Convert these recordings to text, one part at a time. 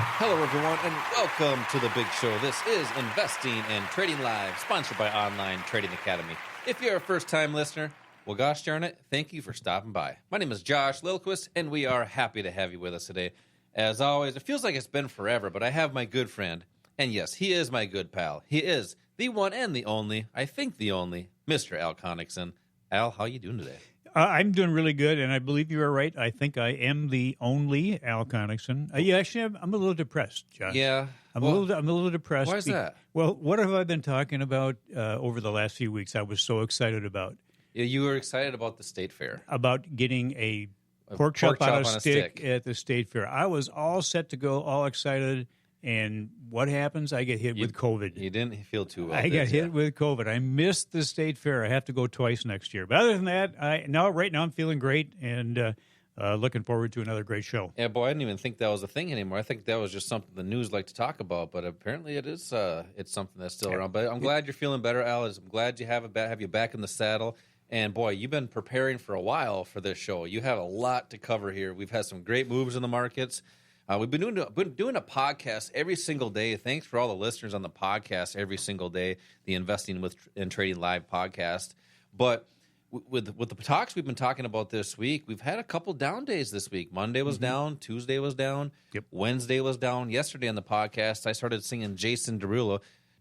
Hello, everyone, and welcome to the big show. This is Investing and Trading Live, sponsored by Online Trading Academy. If you're a first-time listener, well, gosh darn it, thank you for stopping by. My name is Josh Lilquist, and we are happy to have you with us today. As always, it feels like it's been forever, but I have my good friend, and yes, he is my good pal. He is the one and the only, I think the only, Mr. Al Connickson. Al, how you doing today? I'm doing really good, and I believe you are right. I think I am the only Al Connickson. Yeah, actually, I'm a little depressed, Josh. Yeah. I'm a little depressed. Why is that? Well, what have I been talking about over the last few weeks? I was so excited about You were excited about the state fair. about getting a pork chop on a stick at the state fair. I was all set to go, all excited. And what happens? I get hit with COVID. You didn't feel too well. I got hit with COVID. I missed the state fair. I have to go twice next year. But other than that, right now I'm feeling great and looking forward to another great show. Yeah, boy, I didn't even think that was a thing anymore. I think that was just something the news like to talk about. But apparently, it is. It's something that's still around. But I'm glad you're feeling better, Al. I'm glad you have you back in the saddle. And boy, you've been preparing for a while for this show. You have a lot to cover here. We've had some great moves in the markets. We've been doing a podcast every single day. Thanks for all the listeners on the podcast every single day, the Investing and Trading Live podcast. But with the talks we've been talking about this week, we've had a couple down days this week. Monday was down, Tuesday was down, Wednesday was down. Yesterday on the podcast, I started singing Jason Derulo.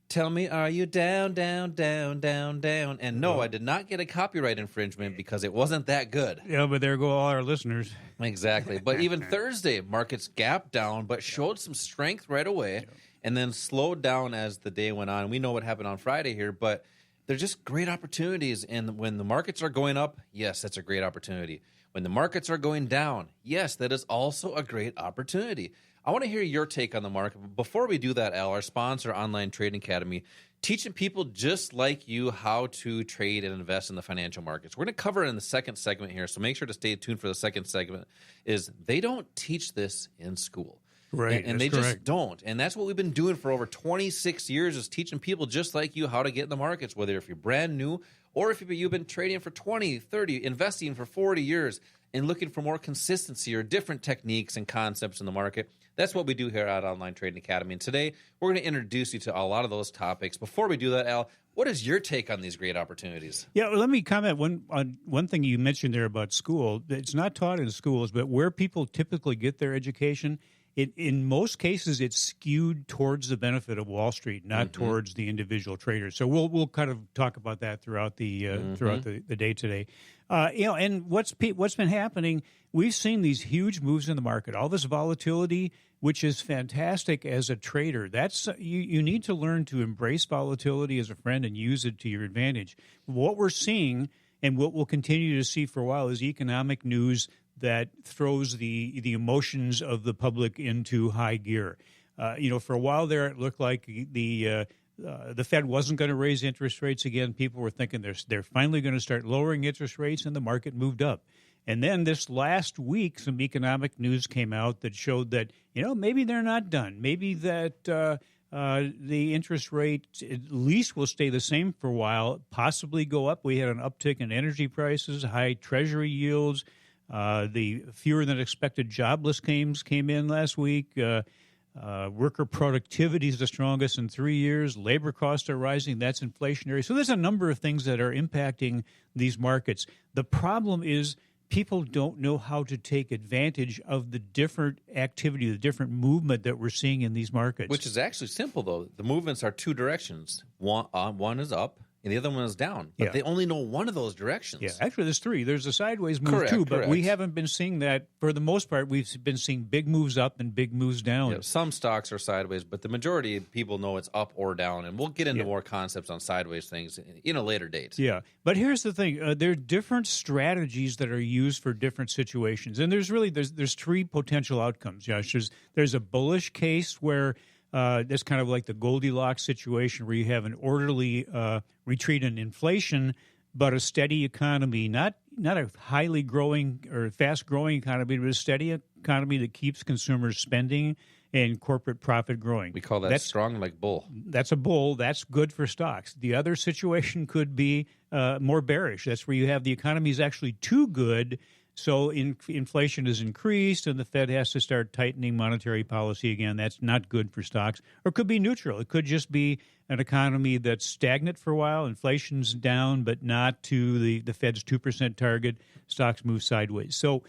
Tell me, are you down, down, down, down, down? And no, I did not get a copyright infringement because it wasn't that good. Yeah, but there go all our listeners. Exactly. But even Thursday, markets gapped down, but showed some strength right away and then slowed down as the day went on. We know what happened on Friday here, but they're just great opportunities. And when the markets are going up, yes, that's a great opportunity. When the markets are going down, yes, that is also a great opportunity. I want to hear your take on the market. But before we do that, Al, our sponsor, Online Trading Academy, teaching people just like you how to trade and invest in the financial markets. We're going to cover it in the second segment here, so make sure to stay tuned for the second segment. Is they don't teach this in school. Right, and they just don't. And that's what we've been doing for over 26 years is teaching people just like you how to get in the markets, whether if you're brand new or if you've been trading for 20, 30, investing for 40 years and looking for more consistency or different techniques and concepts in the market. That's what we do here at Online Trading Academy. And today, we're going to introduce you to a lot of those topics. Before we do that, Al, what is your take on these great opportunities? Yeah, well, let me comment on one thing you mentioned there about school. It's not taught in schools, but where people typically get their education, in most cases, it's skewed towards the benefit of Wall Street, not towards the individual traders. So we'll kind of talk about that throughout the day today. And what's been happening? We've seen these huge moves in the market, all this volatility, which is fantastic as a trader. That's you need to learn to embrace volatility as a friend and use it to your advantage. What we're seeing and what we'll continue to see for a while is economic news that throws the emotions of the public into high gear. For a while there, it looked like the Fed wasn't going to raise interest rates again. People were thinking they're finally going to start lowering interest rates, and the market moved up. And then this last week, some economic news came out that showed that maybe they're not done. Maybe that the interest rate at least will stay the same for a while, possibly go up. We had an uptick in energy prices, high Treasury yields. The fewer than expected jobless claims came in last week. Worker productivity is the strongest in 3 years. Labor costs are rising. That's inflationary. So there's a number of things that are impacting these markets. The problem is people don't know how to take advantage of the different activity, the different movement that we're seeing in these markets. Which is actually simple, though. The movements are two directions. One is up, and the other one is down. But they only know one of those directions. Yeah, actually, there's three. There's a sideways move, too, but we haven't been seeing that. For the most part, we've been seeing big moves up and big moves down. Yeah, some stocks are sideways, but the majority of people know it's up or down, and we'll get into more concepts on sideways things in a later date. Yeah, but here's the thing. There are different strategies that are used for different situations, and there's three potential outcomes, Josh. There's a bullish case where that's kind of like the Goldilocks situation where you have an orderly retreat in inflation, but a steady economy, not a highly growing or fast-growing economy, but a steady economy that keeps consumers spending and corporate profit growing. We call that strong like bull. That's a bull. That's good for stocks. The other situation could be more bearish. That's where you have the economy is actually too good, So inflation is increased, and the Fed has to start tightening monetary policy again. That's not good for stocks. Or it could be neutral. It could just be an economy that's stagnant for a while. Inflation's down, but not to the Fed's 2% target. Stocks move sideways. So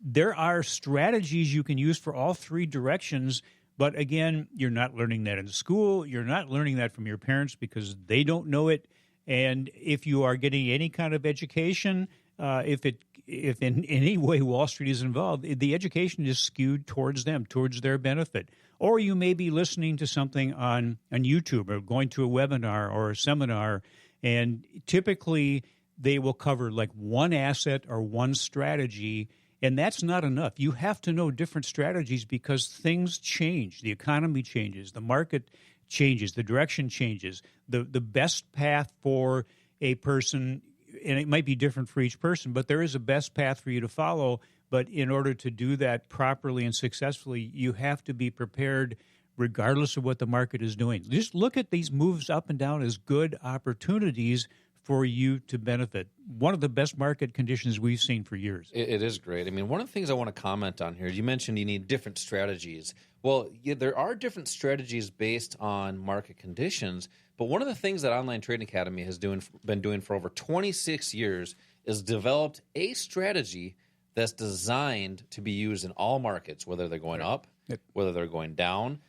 there are strategies you can use for all three directions. But again, you're not learning that in school. You're not learning that from your parents because they don't know it. And if you are getting any kind of education, if in any way Wall Street is involved, the education is skewed towards them, towards their benefit. Or you may be listening to something on YouTube or going to a webinar or a seminar, and typically they will cover like one asset or one strategy, and that's not enough. You have to know different strategies because things change. The economy changes. The market changes. The direction changes. The best path for a person, and it might be different for each person, but there is a best path for you to follow. But in order to do that properly and successfully, you have to be prepared regardless of what the market is doing. Just look at these moves up and down as good opportunities for you to benefit. One of the best market conditions we've seen for years. It is great. I mean, one of the things I want to comment on here, you mentioned you need different strategies. Well, yeah, there are different strategies based on market conditions, but one of the things that Online Trading Academy has been doing for over 26 years is developed a strategy that's designed to be used in all markets, whether they're going up, whether they're going down,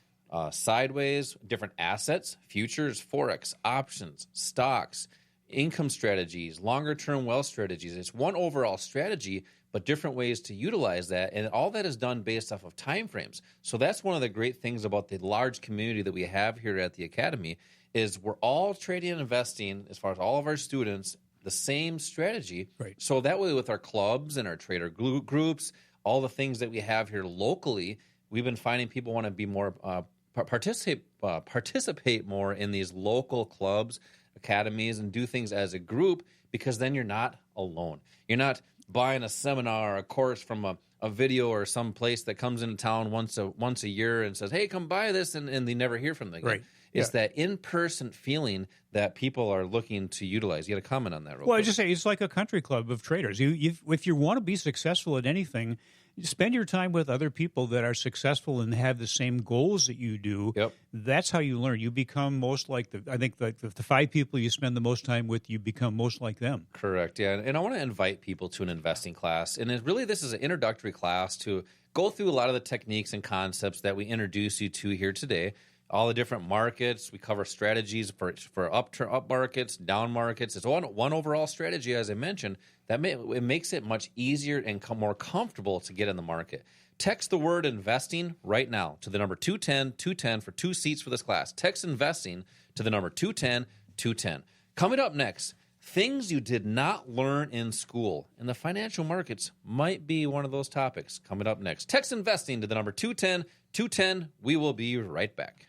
sideways, different assets, futures, forex, options, stocks, income strategies, longer-term wealth strategies. It's one overall strategy, but different ways to utilize that, and all that is done based off of time frames. So that's one of the great things about the large community that we have here at the Academy is we're all trading and investing, as far as all of our students, the same strategy. Right. So that way with our clubs and our trader groups, all the things that we have here locally, we've been finding people want to be more participate more in these local clubs, academies, and do things as a group, because then you're not alone. You're not buying a seminar or a course from a video or some place that comes into town once a year and says, hey, come buy this, and they never hear from them again. Right. It's that in-person feeling that people are looking to utilize. You got to comment on that real quick. I just say it's like a country club of traders. If you want to be successful at anything, spend your time with other people that are successful and have the same goals that you do. Yep. That's how you learn. You become most like the 5 people you spend the most time with, you become most like them. Correct, yeah. And I want to invite people to an investing class. And this is an introductory class to go through a lot of the techniques and concepts that we introduce you to here today. All the different markets. We cover strategies for up markets, down markets. It's one overall strategy, as I mentioned, it makes it much easier and more comfortable to get in the market. Text the word investing right now to the number 210-210 for 2 seats for this class. Text investing to the number 210-210. Coming up next, things you did not learn in school. And the financial markets might be one of those topics. Coming up next. Text investing to the number 210-210. We will be right back.